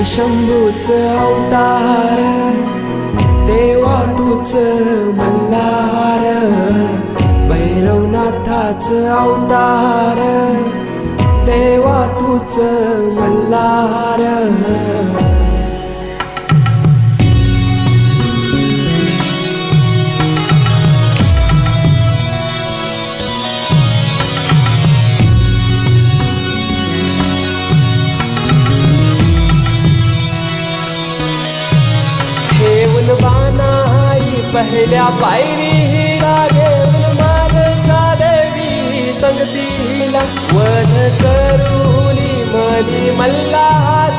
शंभूच अवतार, देवा तूच मल्हार, भैरवनाथाच अवतार, देवा तूच मल्हार. ठेवून बाणाई पहिल्या पायरीला, घेऊन मानसा देवी संगतीला, वध करूनी मनी मल्हार.